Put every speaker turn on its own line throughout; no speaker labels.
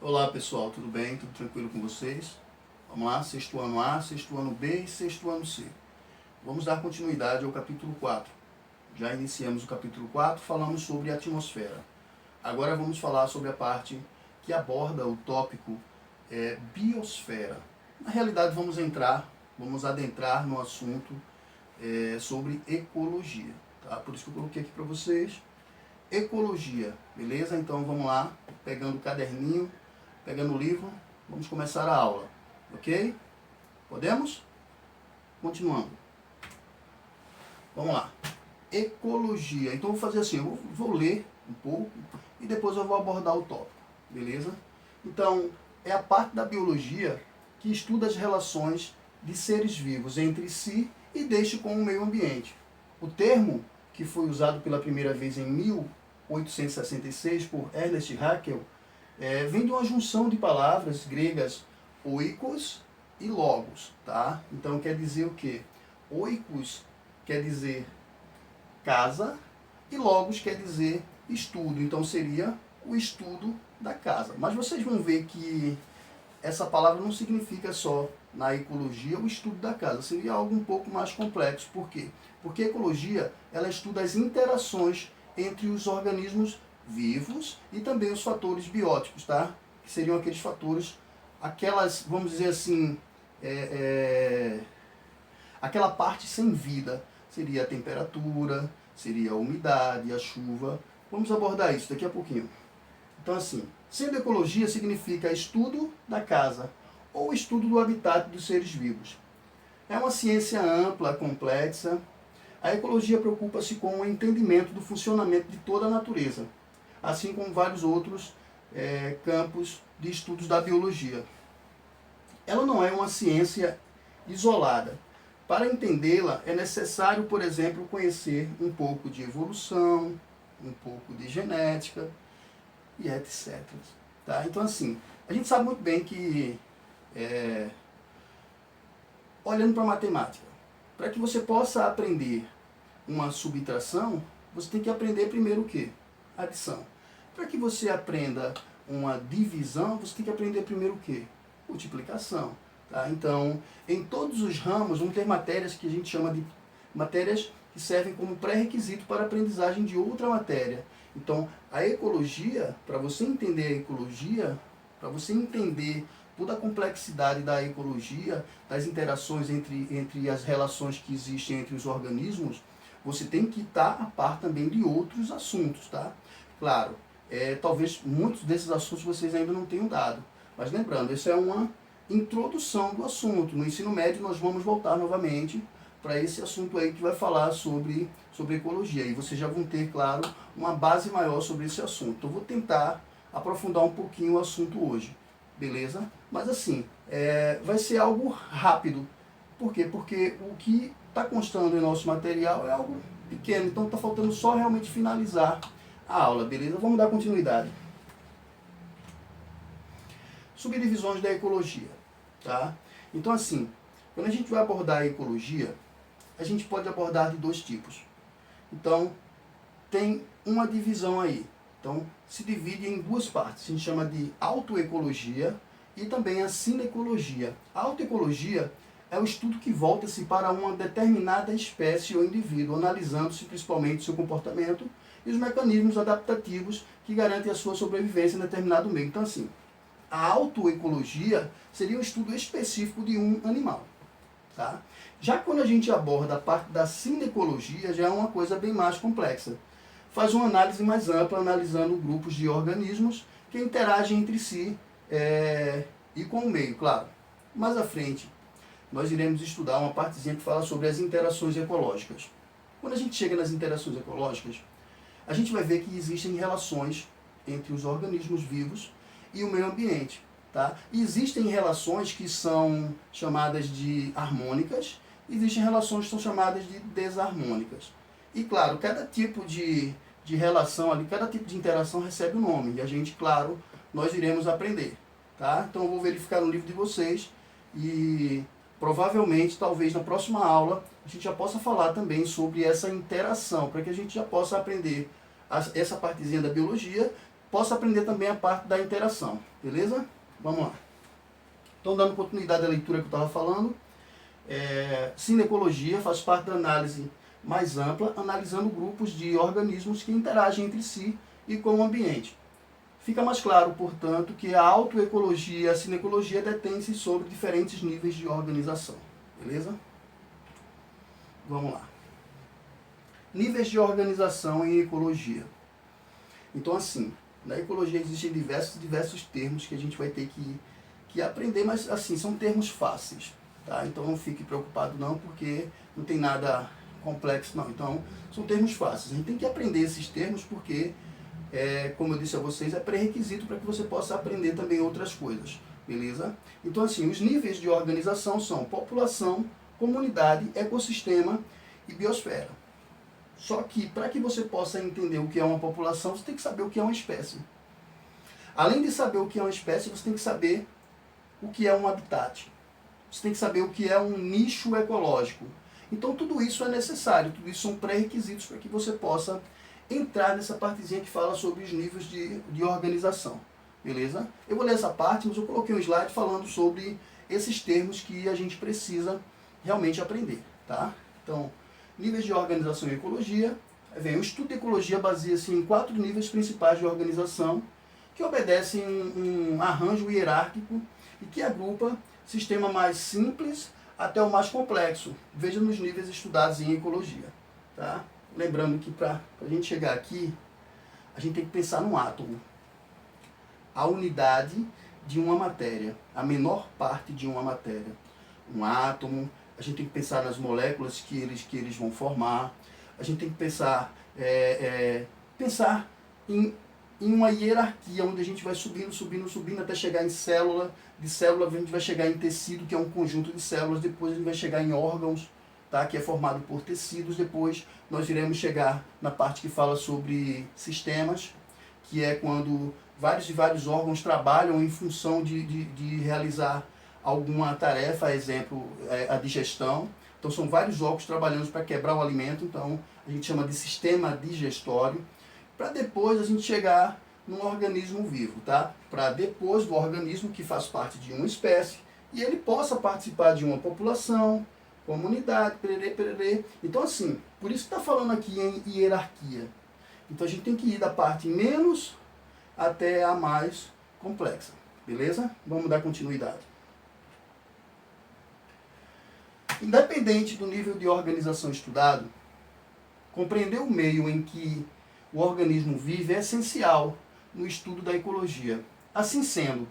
Olá pessoal, tudo bem? Tudo tranquilo com vocês? Vamos lá, sexto ano A, sexto ano B e sexto ano C. Vamos dar continuidade ao capítulo 4. Já iniciamos o capítulo 4, falamos sobre a atmosfera. Agora vamos falar sobre a parte que aborda o tópico biosfera. Na realidade vamos adentrar no assunto sobre ecologia. Tá? Por isso que eu coloquei aqui para vocês ecologia, beleza? Então vamos lá, pegando o caderninho, pegando o livro, vamos começar a aula, ok? Podemos? Continuando. Vamos lá. Ecologia. Então eu vou fazer assim, eu vou ler um pouco e depois eu vou abordar o tópico, beleza? Então, é a parte da biologia que estuda as relações de seres vivos entre si e deste com o meio ambiente. O termo, que foi usado pela primeira vez em 1866 por Ernest Haeckel, vem de uma junção de palavras gregas oikos e logos, tá? Então quer dizer o quê? Oikos quer dizer casa e logos quer dizer estudo. Então seria o estudo da casa. Mas vocês vão ver que essa palavra não significa só na ecologia o estudo da casa. Seria algo um pouco mais complexo. Por quê? Porque a ecologia ela estuda as interações entre os organismos vivos e também os fatores bióticos, tá? Que seriam aqueles fatores, aquelas, vamos dizer assim, aquela parte sem vida. Seria a temperatura, seria a umidade, a chuva. Vamos abordar isso daqui a pouquinho. Então assim, sendo ecologia significa estudo da casa ou estudo do habitat dos seres vivos. É uma ciência ampla, complexa. A ecologia preocupa-se com o entendimento do funcionamento de toda a natureza, assim como vários outros campos de estudos da biologia. Ela não é uma ciência isolada. Para entendê-la, é necessário, por exemplo, conhecer um pouco de evolução, um pouco de genética e etc. Tá? Então, assim, a gente sabe muito bem que, olhando para a matemática, para que você possa aprender uma subtração, você tem que aprender primeiro o quê? Adição. Para que você aprenda uma divisão, você tem que aprender primeiro o quê? Multiplicação. Tá? Então, em todos os ramos, vão ter matérias que a gente chama de matérias que servem como pré-requisito para a aprendizagem de outra matéria. Então, a ecologia, para você entender a ecologia, para você entender toda a complexidade da ecologia, das interações entre as relações que existem entre os organismos, você tem que estar a par também de outros assuntos, tá? Claro, talvez muitos desses assuntos vocês ainda não tenham dado, mas lembrando, isso é uma introdução do assunto. No ensino médio nós vamos voltar novamente para esse assunto aí que vai falar sobre ecologia. E vocês já vão ter, claro, uma base maior sobre esse assunto. Eu vou tentar aprofundar um pouquinho o assunto hoje, beleza? Mas assim, vai ser algo rápido. Por quê? Porque o que está constando em nosso material é algo pequeno, então está faltando só realmente finalizar a aula, beleza? Vamos dar continuidade. Subdivisões da ecologia, tá? Então assim, quando a gente vai abordar a ecologia, a gente pode abordar de dois tipos. Então, tem uma divisão aí. Então, se divide em duas partes. A gente chama de autoecologia e também a sinecologia. A autoecologia é o estudo que volta-se para uma determinada espécie ou indivíduo, analisando-se principalmente seu comportamento e os mecanismos adaptativos que garantem a sua sobrevivência em determinado meio. Então, assim, a autoecologia seria um estudo específico de um animal. Tá? Já quando a gente aborda a parte da sinecologia, já é uma coisa bem mais complexa. Faz uma análise mais ampla, analisando grupos de organismos que interagem entre si e com o meio, claro. Mais à frente, nós iremos estudar uma partezinha que fala sobre as interações ecológicas. Quando a gente chega nas interações ecológicas, a gente vai ver que existem relações entre os organismos vivos e o meio ambiente. Tá? E existem relações que são chamadas de harmônicas, existem relações que são chamadas de desarmônicas. E claro, cada tipo de relação ali, cada tipo de interação recebe um nome. E a gente, claro, nós iremos aprender. Tá? Então eu vou verificar no livro de vocês e provavelmente, talvez na próxima aula, a gente já possa falar também sobre essa interação, para que a gente já possa aprender essa partezinha da biologia possa aprender também a parte da interação, beleza? Vamos lá. Então, dando continuidade à leitura que eu estava falando, sinecologia faz parte da análise mais ampla, analisando grupos de organismos que interagem entre si e com o ambiente. Fica mais claro, portanto, que a autoecologia e a sinecologia detêm-se sobre diferentes níveis de organização, beleza? Vamos lá. Níveis de organização em ecologia. Então, assim, na ecologia existem diversos termos que a gente vai ter que aprender, mas, assim, são termos fáceis, tá? Então, não fique preocupado não, porque não tem nada complexo, não. Então, são termos fáceis. A gente tem que aprender esses termos porque, como eu disse a vocês, é pré-requisito para que você possa aprender também outras coisas, beleza? Então, assim, os níveis de organização são população, comunidade, ecossistema e biosfera. Só que, para que você possa entender o que é uma população, você tem que saber o que é uma espécie. Além de saber o que é uma espécie, você tem que saber o que é um habitat. Você tem que saber o que é um nicho ecológico. Então, tudo isso é necessário, tudo isso são pré-requisitos para que você possa entrar nessa partezinha que fala sobre os níveis de organização. Beleza? Eu vou ler essa parte, mas eu coloquei um slide falando sobre esses termos que a gente precisa realmente aprender. Tá? Então, níveis de organização e ecologia. Vem, o estudo de ecologia baseia-se em 4 níveis principais de organização que obedecem um arranjo hierárquico e que agrupa sistema mais simples até o mais complexo. Veja nos níveis estudados em ecologia. Tá? Lembrando que para a gente chegar aqui, a gente tem que pensar no átomo. A unidade de uma matéria, a menor parte de uma matéria. Um átomo, a gente tem que pensar nas moléculas que eles vão formar, a gente tem que pensar, pensar em uma hierarquia, onde a gente vai subindo até chegar em célula, de célula a gente vai chegar em tecido, que é um conjunto de células, depois a gente vai chegar em órgãos, tá? Que é formado por tecidos, depois nós iremos chegar na parte que fala sobre sistemas, que é quando vários órgãos trabalham em função de realizar alguma tarefa, exemplo, a digestão. Então são vários órgãos trabalhando para quebrar o alimento, então a gente chama de sistema digestório, para depois a gente chegar num organismo vivo, tá? Para depois do organismo que faz parte de uma espécie e ele possa participar de uma população, comunidade, pererê. Então assim, por isso que está falando aqui em hierarquia. Então a gente tem que ir da parte menos até a mais complexa, beleza? Vamos dar continuidade. Independente do nível de organização estudado, compreender o meio em que o organismo vive é essencial no estudo da ecologia. Assim sendo,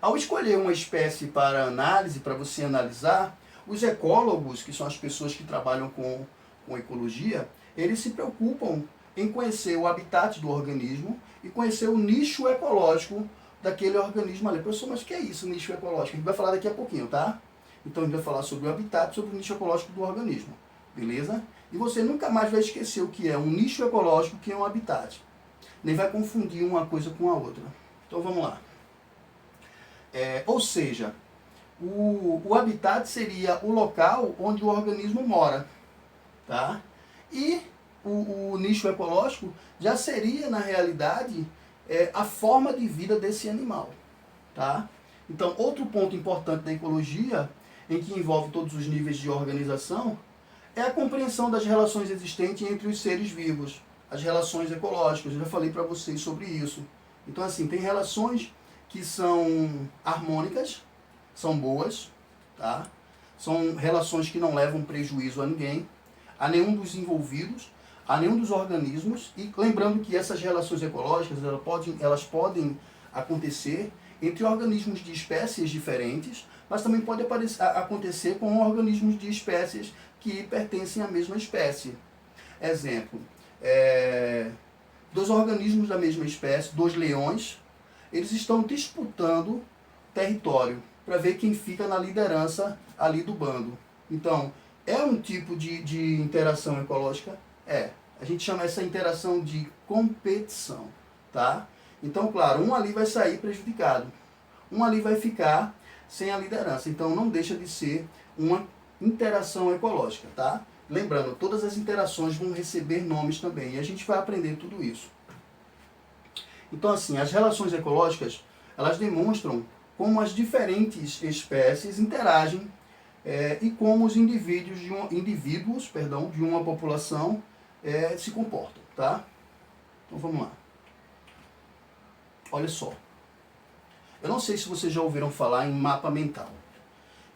ao escolher uma espécie para análise, para você analisar, os ecólogos, que são as pessoas que trabalham com ecologia, eles se preocupam em conhecer o habitat do organismo e conhecer o nicho ecológico daquele organismo ali. Professor, mas o que é isso, nicho ecológico? A gente vai falar daqui a pouquinho, tá? Então a gente vai falar sobre o habitat, sobre o nicho ecológico do organismo, beleza? E você nunca mais vai esquecer o que é um nicho ecológico, o que é um habitat. Nem vai confundir uma coisa com a outra. Então vamos lá. Ou seja, o habitat seria o local onde o organismo mora, tá? E o nicho ecológico já seria, na realidade, a forma de vida desse animal, tá? Então, outro ponto importante da ecologia, em que envolve todos os níveis de organização, é a compreensão das relações existentes entre os seres vivos, as relações ecológicas. Eu já falei para vocês sobre isso. Então, assim, tem relações que são harmônicas, são boas, tá? São relações que não levam prejuízo a ninguém, a nenhum dos envolvidos, a nenhum dos organismos. E lembrando que essas relações ecológicas elas podem acontecer entre organismos de espécies diferentes, mas também pode acontecer com organismos de espécies que pertencem à mesma espécie. Exemplo, 2 organismos da mesma espécie, 2 leões, eles estão disputando território para ver quem fica na liderança ali do bando. Então, é um tipo de interação ecológica? A gente chama essa interação de competição, tá? Então, claro, um ali vai sair prejudicado, um ali vai ficar sem a liderança. Então, não deixa de ser uma interação ecológica, tá? Lembrando, todas as interações vão receber nomes também, e a gente vai aprender tudo isso. Então, assim, as relações ecológicas, elas demonstram como as diferentes espécies interagem e como os indivíduos de uma população se comportam, tá? Então, vamos lá. Olha só. Eu não sei se vocês já ouviram falar em mapa mental.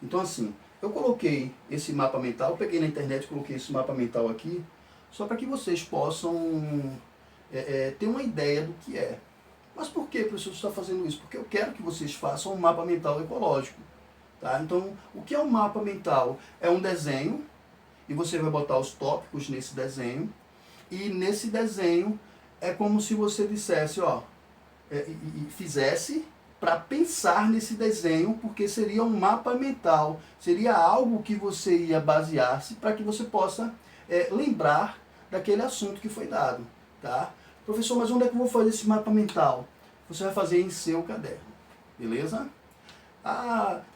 Então, assim, eu coloquei esse mapa mental, peguei na internet e coloquei esse mapa mental aqui, só para que vocês possam ter uma ideia do que é. Mas por que, professor, você está fazendo isso? Porque eu quero que vocês façam um mapa mental ecológico. Tá? Então, o que é um mapa mental? É um desenho, e você vai botar os tópicos nesse desenho, e nesse desenho é como se você dissesse, ó, e fizesse para pensar nesse desenho, porque seria um mapa mental, seria algo que você ia basear-se para que você possa lembrar daquele assunto que foi dado. Tá? Professor, mas onde é que eu vou fazer esse mapa mental? Você vai fazer em seu caderno, beleza?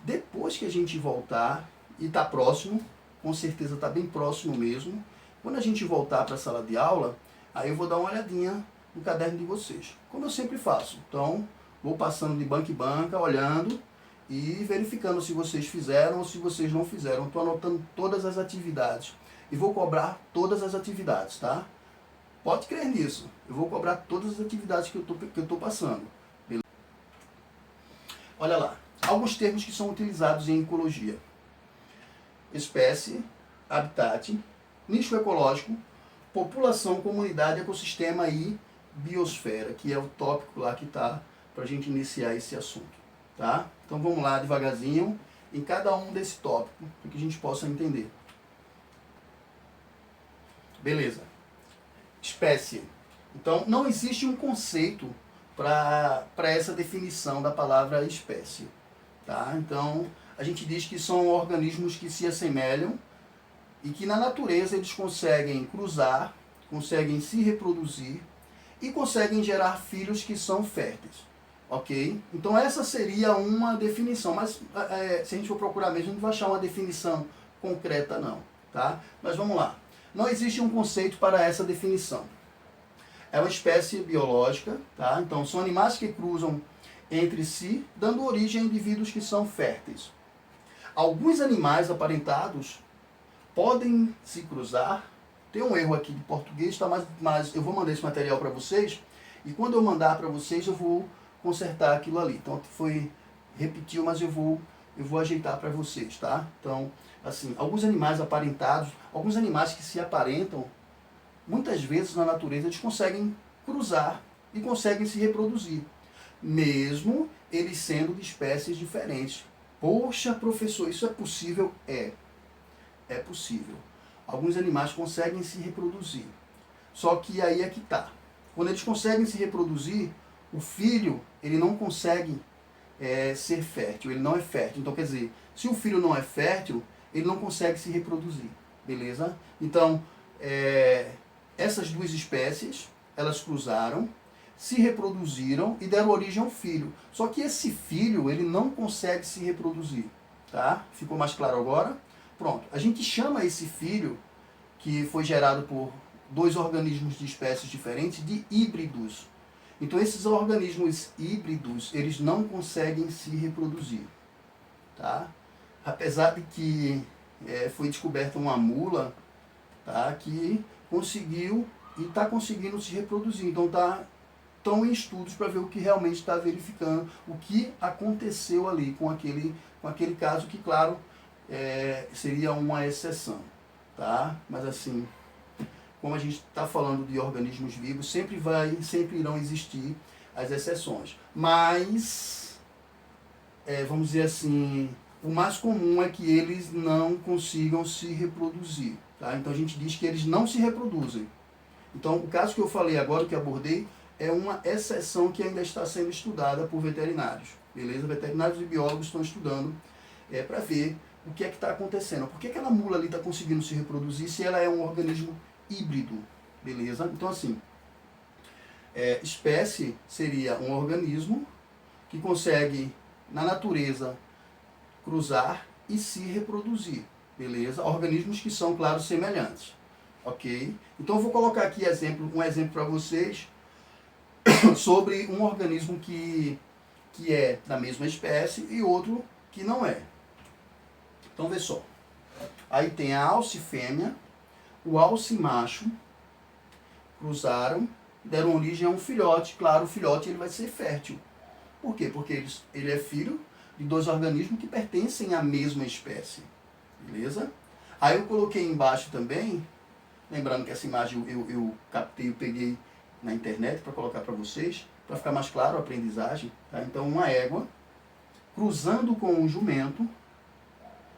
Depois que a gente voltar, e está próximo, com certeza está bem próximo mesmo, quando a gente voltar para a sala de aula, aí eu vou dar uma olhadinha no caderno de vocês, como eu sempre faço. Então, vou passando de banca em banca, olhando e verificando se vocês fizeram ou se vocês não fizeram. Estou anotando todas as atividades e vou cobrar todas as atividades, tá? Pode crer nisso, eu vou cobrar todas as atividades que eu estou passando. Beleza? Olha lá, alguns termos que são utilizados em ecologia: espécie, habitat, nicho ecológico, população, comunidade, ecossistema e biosfera, que é o tópico lá que está para a gente iniciar esse assunto. Tá? Então vamos lá devagarzinho em cada um desse tópico, para que a gente possa entender. Beleza. Espécie. Então não existe um conceito para essa definição da palavra espécie. Tá? Então a gente diz que são organismos que se assemelham e que na natureza eles conseguem cruzar, conseguem se reproduzir e conseguem gerar filhos que são férteis. Ok? Então essa seria uma definição, mas se a gente for procurar mesmo, a gente vai achar uma definição concreta não. Tá? Mas vamos lá. Não existe um conceito para essa definição. É uma espécie biológica, tá? Então são animais que cruzam entre si, dando origem a indivíduos que são férteis. Alguns animais aparentados podem se cruzar. Tem um erro aqui de português, tá? Mas eu vou mandar esse material para vocês, e quando eu mandar para vocês eu vou consertar aquilo ali. Então repetiu, mas eu vou ajeitar para vocês, tá? Então, assim, alguns animais aparentados, alguns animais que se aparentam, muitas vezes na natureza eles conseguem cruzar e conseguem se reproduzir, mesmo eles sendo de espécies diferentes. Poxa, professor, isso é possível? É possível. Alguns animais conseguem se reproduzir. Só que aí é que tá. Quando eles conseguem se reproduzir, o filho, ele não consegue ser fértil, ele não é fértil. Então, quer dizer, se o filho não é fértil, ele não consegue se reproduzir, beleza? Então, essas duas espécies, elas cruzaram, se reproduziram e deram origem a um filho. Só que esse filho, ele não consegue se reproduzir, tá? Ficou mais claro agora? Pronto, a gente chama esse filho, que foi gerado por dois organismos de espécies diferentes, de híbridos. Então esses organismos híbridos, eles não conseguem se reproduzir, tá? Apesar de que foi descoberta uma mula, tá, que conseguiu e está conseguindo se reproduzir. Então estão em estudos para ver o que realmente está verificando, o que aconteceu ali com aquele caso que, claro, seria uma exceção, tá? Mas assim, como a gente está falando de organismos vivos, sempre irão existir as exceções. Mas, vamos dizer assim, o mais comum é que eles não consigam se reproduzir, tá? Então a gente diz que eles não se reproduzem. Então o caso que eu falei agora, que abordei, é uma exceção que ainda está sendo estudada por veterinários, beleza? Veterinários e biólogos estão estudando para ver o que é que está acontecendo. Por que aquela mula ali está conseguindo se reproduzir se ela é um organismo híbrido, beleza? Então assim, espécie seria um organismo que consegue, na natureza, cruzar e se reproduzir, beleza? Organismos que são, claro, semelhantes, ok? Então eu vou colocar aqui um exemplo para vocês. sobre um organismo que é da mesma espécie e outro que não é. Então, vê só. Aí tem a alce fêmea, o alce macho, cruzaram, deram origem a um filhote. Claro, o filhote ele vai ser fértil. Por quê? Porque ele é filho de dois organismos que pertencem à mesma espécie. Beleza? Aí eu coloquei embaixo também, lembrando que essa imagem eu captei, eu peguei na internet para colocar para vocês, para ficar mais claro a aprendizagem. Tá? Então, uma égua cruzando com um jumento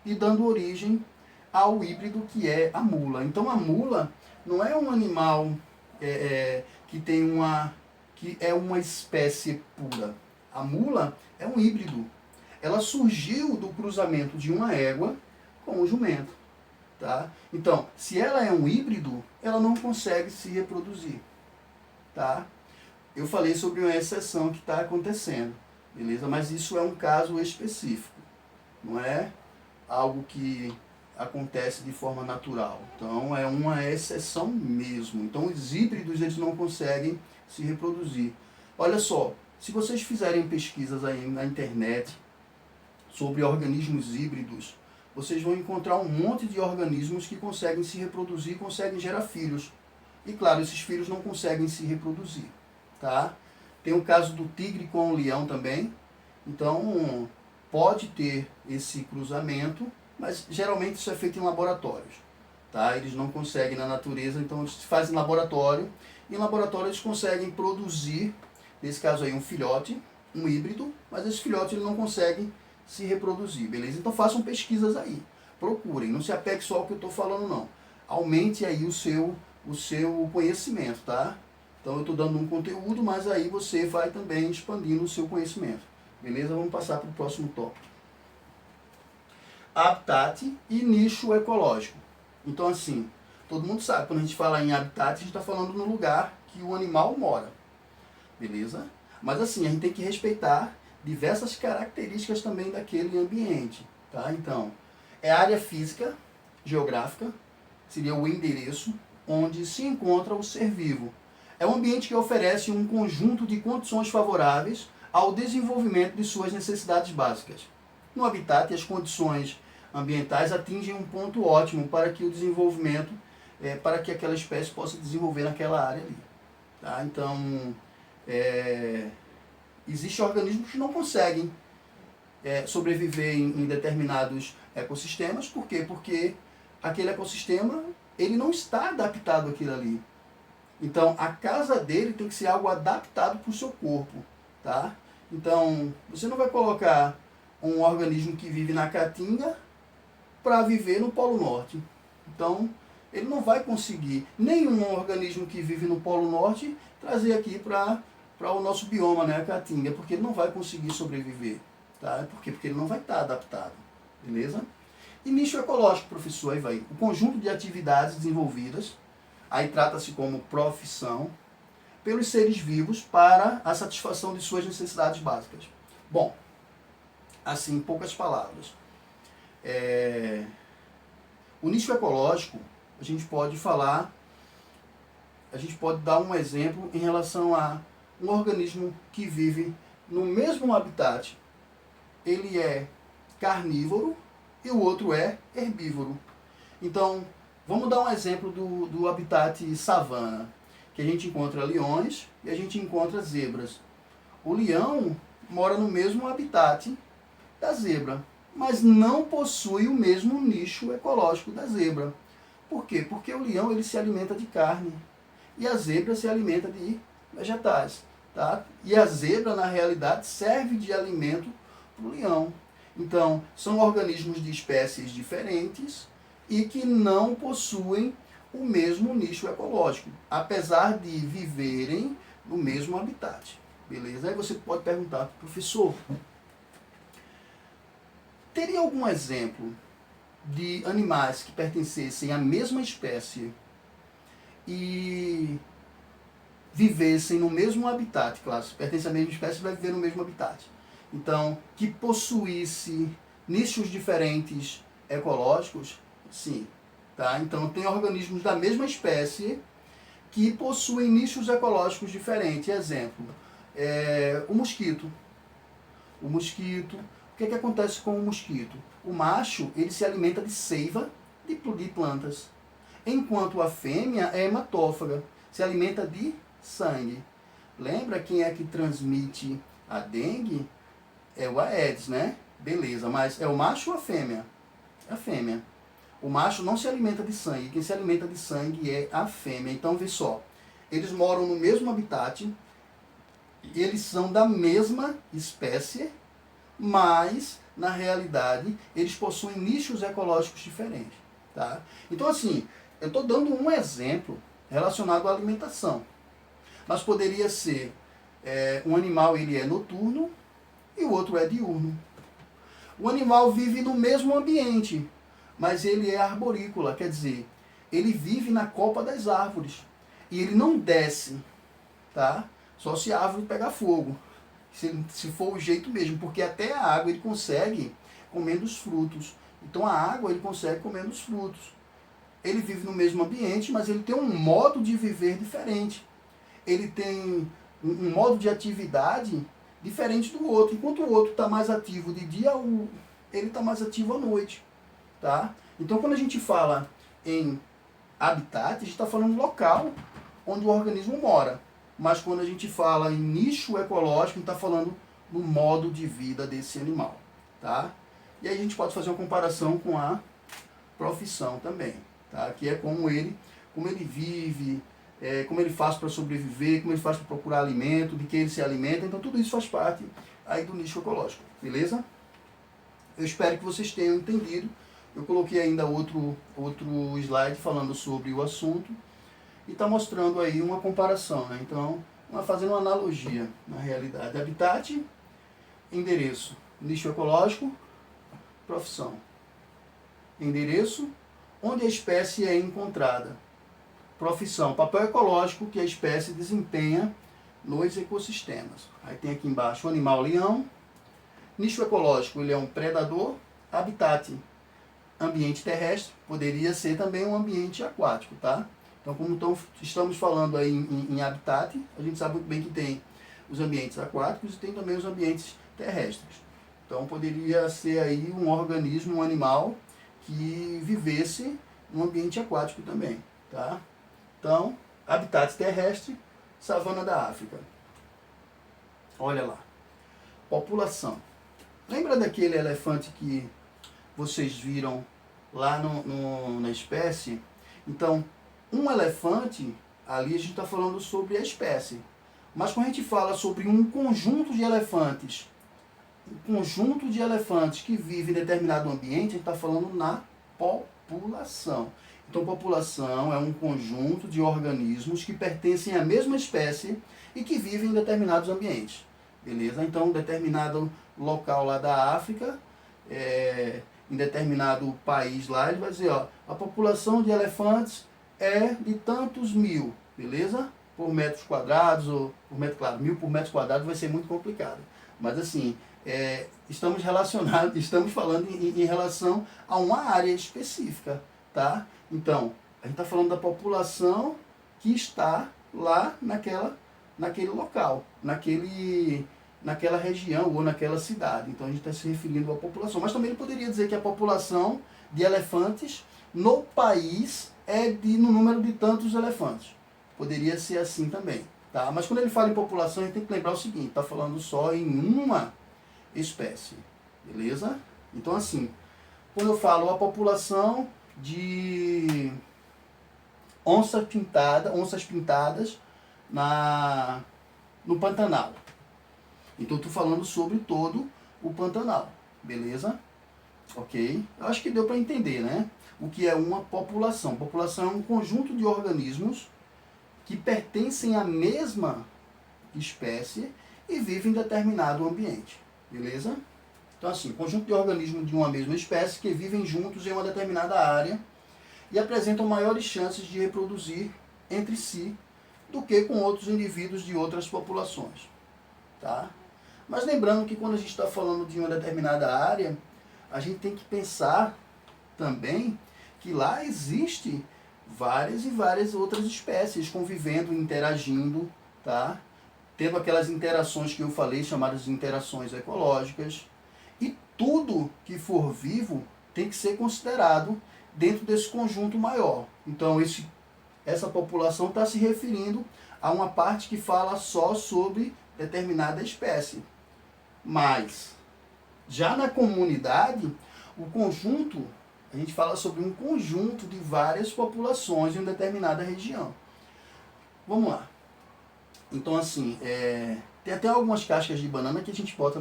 e dando origem ao híbrido que é a mula. Então, a mula não é um animal que tem que é uma espécie pura. A mula é um híbrido. Ela surgiu do cruzamento de uma égua com um jumento. Tá? Então, se ela é um híbrido, ela não consegue se reproduzir. Tá? Eu falei sobre uma exceção que está acontecendo, beleza? Mas isso é um caso específico, não é algo que acontece de forma natural. Então, é uma exceção mesmo. Então, os híbridos eles não conseguem se reproduzir. Olha só, se vocês fizerem pesquisas aí na internet sobre organismos híbridos, vocês vão encontrar um monte de organismos que conseguem se reproduzir, conseguem gerar filhos. E claro, esses filhos não conseguem se reproduzir. Tá? Tem o caso do tigre com o leão também. Então, pode ter esse cruzamento, mas geralmente isso é feito em laboratórios. Tá? Eles não conseguem na natureza, então eles fazem em laboratório. E em laboratório eles conseguem produzir, nesse caso aí, um filhote, um híbrido, mas esse filhote ele não consegue se reproduzir, beleza? Então façam pesquisas aí, procurem, não se apegue só ao que eu estou falando não. Aumente aí o seu conhecimento, tá? Então eu estou dando um conteúdo, mas aí você vai também expandindo o seu conhecimento, beleza? Vamos passar para o próximo tópico. Habitat e nicho ecológico. Então assim, todo mundo sabe, quando a gente fala em habitat, a gente está falando no lugar que o animal mora, beleza? Mas assim, a gente tem que respeitar diversas características também daquele ambiente, tá? Então, é a área física, geográfica, seria o endereço, onde se encontra o ser vivo. É um ambiente que oferece um conjunto de condições favoráveis ao desenvolvimento de suas necessidades básicas. No habitat, as condições ambientais atingem um ponto ótimo para que o desenvolvimento, para que aquela espécie possa desenvolver naquela área ali. Tá? Então, existem organismos que não conseguem sobreviver em determinados ecossistemas. Por quê? Porque aquele ecossistema ele não está adaptado àquilo ali. Então, a casa dele tem que ser algo adaptado para o seu corpo. Tá? Então, você não vai colocar um organismo que vive na Caatinga para viver no Polo Norte. Então, ele não vai conseguir nenhum organismo que vive no Polo Norte trazer aqui para o nosso bioma, né, a Caatinga, porque ele não vai conseguir sobreviver. Tá? Por quê? Porque ele não vai estar adaptado. Beleza? E nicho ecológico, professor, aí vai. O conjunto de atividades desenvolvidas, aí trata-se como profissão, pelos seres vivos para a satisfação de suas necessidades básicas. Bom, assim, em poucas palavras. O nicho ecológico, a gente pode dar um exemplo em relação a um organismo que vive no mesmo habitat. Ele é carnívoro e o outro é herbívoro. Então, vamos dar um exemplo do habitat savana, que a gente encontra leões e a gente encontra zebras. O leão mora no mesmo habitat da zebra, mas não possui o mesmo nicho ecológico da zebra. Por quê? Porque o leão ele se alimenta de carne e a zebra se alimenta de vegetais. Tá? E a zebra, na realidade, serve de alimento para o leão. Então, são organismos de espécies diferentes e que não possuem o mesmo nicho ecológico, apesar de viverem no mesmo habitat. Beleza? Aí você pode perguntar, professor, teria algum exemplo de animais que pertencessem à mesma espécie e vivessem no mesmo habitat? Claro, se pertence à mesma espécie, vai viver no mesmo habitat. Então, que possuísse nichos diferentes ecológicos? Sim. Tá? Então, tem organismos da mesma espécie que possuem nichos ecológicos diferentes. Exemplo, o mosquito. O mosquito, o que acontece com o mosquito? O macho, ele se alimenta de seiva de plantas, enquanto a fêmea é hematófaga, se alimenta de sangue. Lembra quem é que transmite a dengue? É o Aedes, né? Beleza, mas é o macho ou a fêmea? É a fêmea. O macho não se alimenta de sangue, quem se alimenta de sangue é a fêmea. Então, vê só, eles moram no mesmo habitat, eles são da mesma espécie, mas, na realidade, eles possuem nichos ecológicos diferentes. Tá? Então, assim, eu estou dando um exemplo relacionado à alimentação. Mas poderia ser um animal, ele é noturno e o outro é diurno. O animal vive no mesmo ambiente, mas ele é arborícola, quer dizer, ele vive na copa das árvores. E ele não desce, tá? Só se a árvore pegar fogo. Se for o jeito mesmo, porque até a água ele consegue comendo os frutos. Então a água ele consegue comendo os frutos. Ele vive no mesmo ambiente, mas ele tem um modo de viver diferente. Ele tem um modo de atividade diferente do outro. Enquanto o outro está mais ativo de dia, ele está mais ativo à noite. Tá? Então quando a gente fala em habitat, a gente está falando local onde o organismo mora. Mas quando a gente fala em nicho ecológico, a gente está falando no modo de vida desse animal. Tá? E aí a gente pode fazer uma comparação com a profissão também. Tá? Que é como ele vive, como ele faz para sobreviver, como ele faz para procurar alimento, de que ele se alimenta. Então tudo isso faz parte aí do nicho ecológico. Beleza? Eu espero que vocês tenham entendido. Eu coloquei ainda outro slide falando sobre o assunto. E está mostrando aí uma comparação, né? Então, fazendo uma analogia na realidade. Habitat, endereço, nicho ecológico, profissão. Endereço, onde a espécie é encontrada. Profissão, papel ecológico que a espécie desempenha nos ecossistemas. Aí tem aqui embaixo o animal leão. Nicho ecológico, ele é um predador. Habitat, ambiente terrestre, poderia ser também um ambiente aquático, tá? Então, como estamos falando aí em habitat, a gente sabe muito bem que tem os ambientes aquáticos e tem também os ambientes terrestres. Então, poderia ser aí um organismo, um animal que vivesse no ambiente aquático também, tá? Então, habitat terrestre, savana da África. Olha lá. População. Lembra daquele elefante que vocês viram lá na espécie? Então, um elefante, ali a gente está falando sobre a espécie. Mas quando a gente fala sobre um conjunto de elefantes que vivem em determinado ambiente, a gente está falando na população. Então, população é um conjunto de organismos que pertencem à mesma espécie e que vivem em determinados ambientes. Beleza? Então, determinado local lá da África, em determinado país lá, ele vai dizer, ó, a população de elefantes é de tantos mil, beleza? Por metros quadrados, ou por metro, claro, 1000 por metro quadrado vai ser muito complicado. Mas assim, estamos falando em relação a uma área específica, tá? Então, a gente está falando da população que está lá naquele local, naquela região ou naquela cidade. Então a gente está se referindo à população. Mas também ele poderia dizer que a população de elefantes no país no número de tantos elefantes. Poderia ser assim também. Tá? Mas quando ele fala em população, a gente tem que lembrar o seguinte, está falando só em uma espécie. Beleza? Então assim, quando eu falo a população de onças pintadas no Pantanal. Então, estou falando sobre todo o Pantanal, beleza? Ok? Eu acho que deu para entender, né? O que é uma população. População é um conjunto de organismos que pertencem à mesma espécie e vivem em determinado ambiente, beleza? Então, assim, conjunto de organismos de uma mesma espécie que vivem juntos em uma determinada área e apresentam maiores chances de reproduzir entre si do que com outros indivíduos de outras populações, tá? Mas lembrando que quando a gente está falando de uma determinada área, a gente tem que pensar também que lá existe várias e várias outras espécies convivendo, interagindo, tá? Tendo aquelas interações que eu falei, chamadas de interações ecológicas. E tudo que for vivo tem que ser considerado dentro desse conjunto maior. Então, essa população está se referindo a uma parte que fala só sobre determinada espécie. Mas, já na comunidade, o conjunto, a gente fala sobre um conjunto de várias populações em uma determinada região. Vamos lá. Então, assim, tem até algumas cascas de banana que a gente bota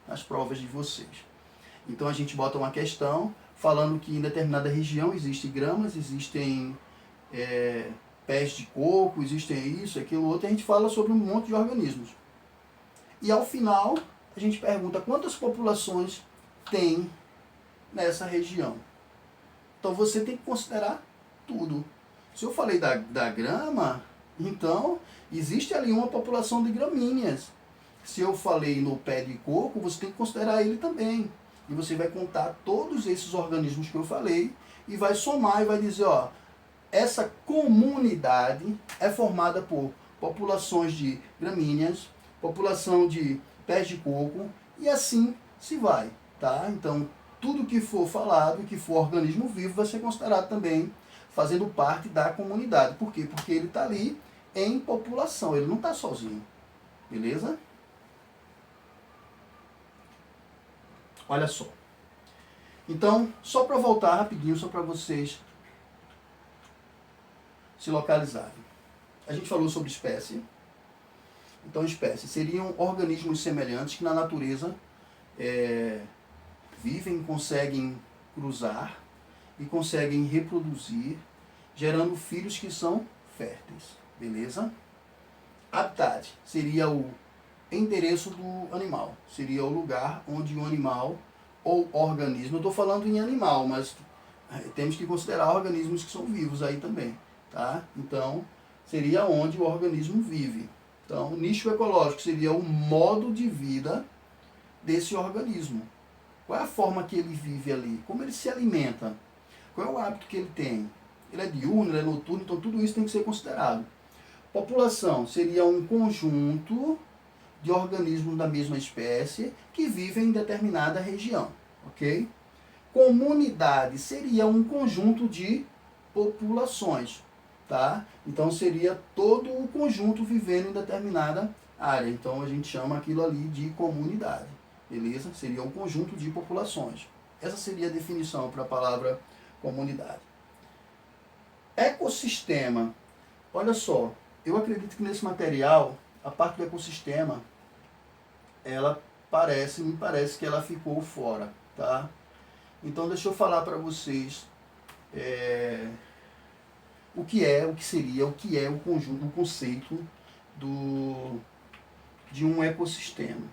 nas provas de vocês. Então, a gente bota uma questão falando que em determinada região existem gramas, existem pés de coco, existem isso, aquilo, outro, e a gente fala sobre um monte de organismos. E, ao final, a gente pergunta quantas populações tem nessa região. Então, você tem que considerar tudo. Se eu falei da grama, então, existe ali uma população de gramíneas. Se eu falei no pé de coco, você tem que considerar ele também. E você vai contar todos esses organismos que eu falei e vai somar e vai dizer, ó, essa comunidade é formada por populações de gramíneas, população de pés de coco e assim se vai, tá? Então, tudo que for falado, que for organismo vivo, vai ser considerado também fazendo parte da comunidade. Por quê? Porque ele está ali em população, ele não está sozinho. Beleza? Olha só. Então, só para voltar rapidinho, só para vocês se localizarem. A gente falou sobre espécie. Então, espécies seriam organismos semelhantes que na natureza vivem, conseguem cruzar e conseguem reproduzir, gerando filhos que são férteis. Beleza? Habitat seria o endereço do animal. Seria o lugar onde o animal ou organismo, eu estou falando em animal, mas temos que considerar organismos que são vivos aí também. Tá? Então, seria onde o organismo vive. Então, o nicho ecológico seria o modo de vida desse organismo. Qual é a forma que ele vive ali? Como ele se alimenta? Qual é o hábito que ele tem? Ele é diurno, ele é noturno, então tudo isso tem que ser considerado. População seria um conjunto de organismos da mesma espécie que vivem em determinada região. Ok? Comunidade seria um conjunto de populações. Tá? Então seria todo o conjunto vivendo em determinada área. Então a gente chama aquilo ali de comunidade. Beleza? Seria um conjunto de populações. Essa seria a definição para a palavra comunidade. Ecossistema. Olha só, eu acredito que nesse material, a parte do ecossistema, me parece que ela ficou fora. Tá? Então deixa eu falar para vocês o que seria, o que é o conjunto, o conceito de um ecossistema.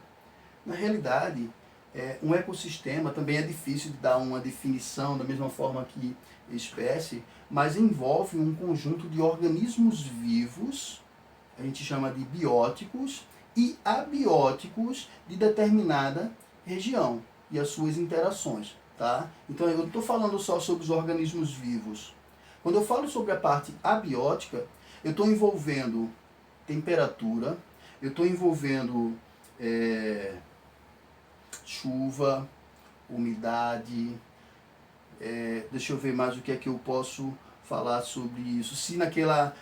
Na realidade, um ecossistema também é difícil de dar uma definição, da mesma forma que espécie, mas envolve um conjunto de organismos vivos, a gente chama de bióticos, e abióticos de determinada região e as suas interações. Tá? Então eu não estou falando só sobre os organismos vivos. Quando eu falo sobre a parte abiótica, eu estou envolvendo temperatura, eu estou envolvendo chuva, umidade, deixa eu ver mais o que é que eu posso falar sobre isso. Se naquela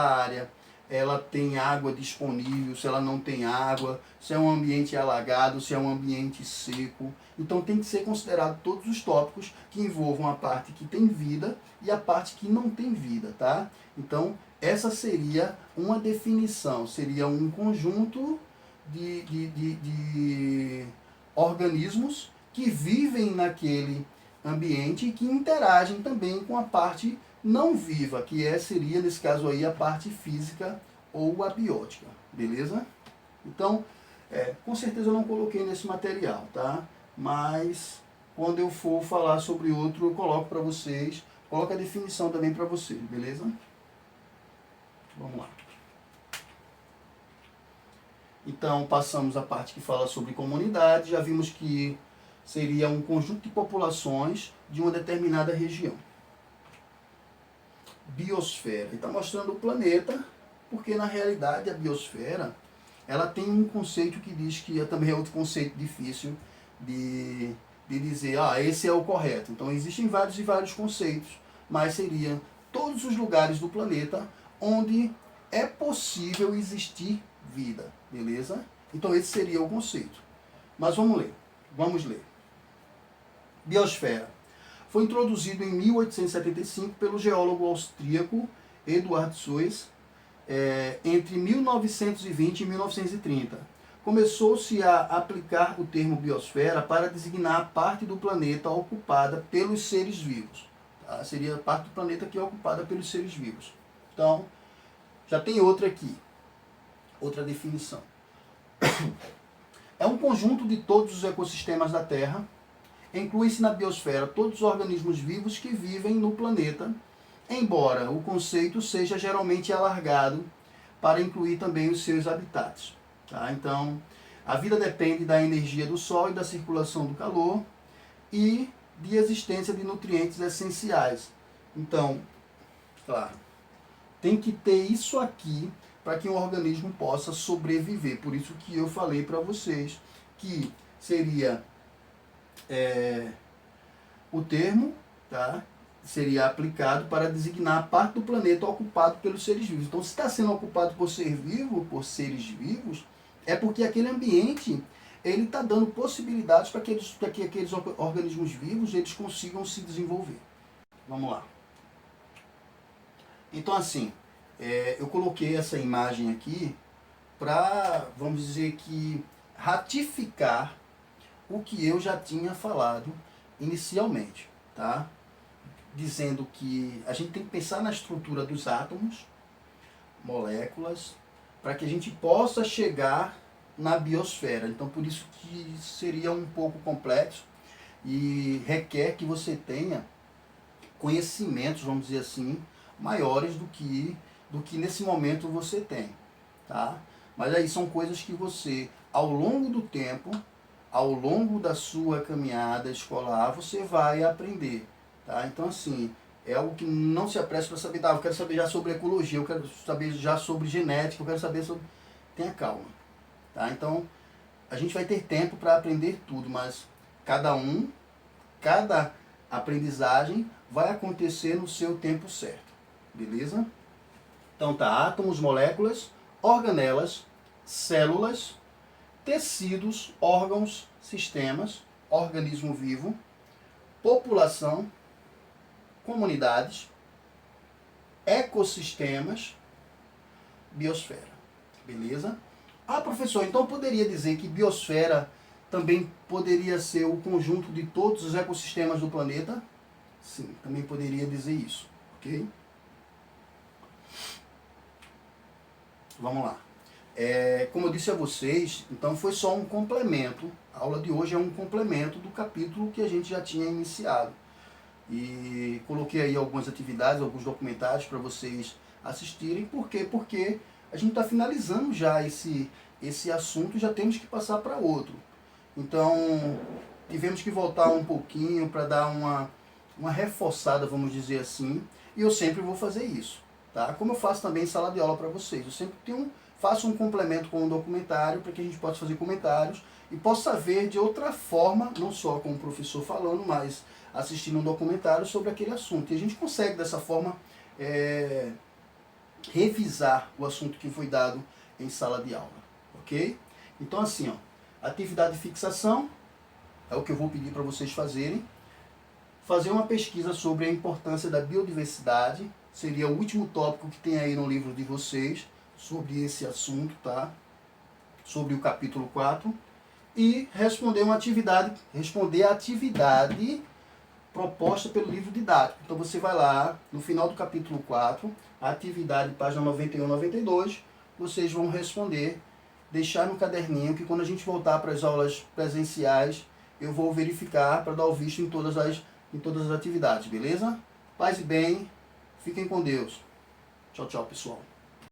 área ela tem água disponível, se ela não tem água, se é um ambiente alagado, se é um ambiente seco. Então tem que ser considerado todos os tópicos que envolvam a parte que tem vida e a parte que não tem vida, tá? Então essa seria uma definição, seria um conjunto de organismos que vivem naquele ambiente e que interagem também com a parte não viva, que seria, nesse caso aí, a parte física ou abiótica, beleza? Então, com certeza eu não coloquei nesse material, tá? Mas, quando eu for falar sobre outro, eu coloco para vocês, coloco a definição também para vocês, beleza? Vamos lá. Então, passamos a parte que fala sobre comunidade, já vimos que seria um conjunto de populações de uma determinada região. biosfera. Ele está mostrando o planeta, porque na realidade a biosfera ela tem um conceito que diz que também é outro conceito difícil de dizer, esse é o correto. Então existem vários e vários conceitos, mas seriam todos os lugares do planeta onde é possível existir vida, beleza? Então esse seria o conceito. Mas vamos ler. Biosfera. Foi introduzido em 1875 pelo geólogo austríaco Eduard Suess, entre 1920 e 1930. Começou-se a aplicar o termo biosfera para designar a parte do planeta ocupada pelos seres vivos. Tá? Seria a parte do planeta que é ocupada pelos seres vivos. Então, já tem outra aqui, outra definição. É um conjunto de todos os ecossistemas da Terra. Inclui-se na biosfera todos os organismos vivos que vivem no planeta, embora o conceito seja geralmente alargado para incluir também os seus habitats. Tá? Então, a vida depende da energia do Sol e da circulação do calor e de existência de nutrientes essenciais. Então, claro, tem que ter isso aqui para que um organismo possa sobreviver. Por isso que eu falei para vocês que seria o termo, tá? Seria aplicado para designar a parte do planeta ocupado pelos seres vivos. Então, se está sendo ocupado por ser vivo, por seres vivos, é porque aquele ambiente ele está dando possibilidades para que aqueles organismos vivos eles consigam se desenvolver. Vamos lá. Então, assim, eu coloquei essa imagem aqui para, vamos dizer que, ratificar o que eu já tinha falado inicialmente, tá? Dizendo que a gente tem que pensar na estrutura dos átomos, moléculas, para que a gente possa chegar na biosfera. Então, por isso que seria um pouco complexo e requer que você tenha conhecimentos, vamos dizer assim, maiores do que nesse momento você tem, tá? Mas aí são coisas que você, ao longo do tempo, ao longo da sua caminhada escolar, você vai aprender. Tá? Então, assim, é algo que não se apresse para saber. Eu quero saber já sobre ecologia, eu quero saber já sobre genética, eu quero saber sobre... Tenha calma. Tá? Então, a gente vai ter tempo para aprender tudo, mas cada aprendizagem vai acontecer no seu tempo certo. Beleza? Então, tá. Átomos, moléculas, organelas, células, tecidos, órgãos, sistemas, organismo vivo, população, comunidades, ecossistemas, biosfera. Beleza? Professor, então poderia dizer que biosfera também poderia ser o conjunto de todos os ecossistemas do planeta? Sim, também poderia dizer isso. Ok? Vamos lá. Como eu disse a vocês, então foi só um complemento. A aula de hoje é um complemento do capítulo que a gente já tinha iniciado. E coloquei aí algumas atividades, alguns documentários para vocês assistirem. Por quê? Porque a gente está finalizando já esse assunto e já temos que passar para outro. Então, tivemos que voltar um pouquinho para dar uma reforçada, vamos dizer assim. E eu sempre vou fazer isso. Tá? Como eu faço também em sala de aula para vocês. Eu sempre faço um complemento com um documentário para que a gente possa fazer comentários e possa ver de outra forma, não só com o professor falando, mas assistindo um documentário sobre aquele assunto. E a gente consegue, dessa forma, revisar o assunto que foi dado em sala de aula. Ok? Então, assim, atividade de fixação é o que eu vou pedir para vocês fazerem. Fazer uma pesquisa sobre a importância da biodiversidade. Seria o último tópico que tem aí no livro de vocês sobre esse assunto, tá? Sobre o capítulo 4. E responder a atividade proposta pelo livro didático. Então você vai lá, no final do capítulo 4, a atividade, página 91 e 92, vocês vão responder, deixar no caderninho, que quando a gente voltar para as aulas presenciais, eu vou verificar para dar o visto em todas as atividades, beleza? Paz e bem, fiquem com Deus. Tchau, tchau, pessoal.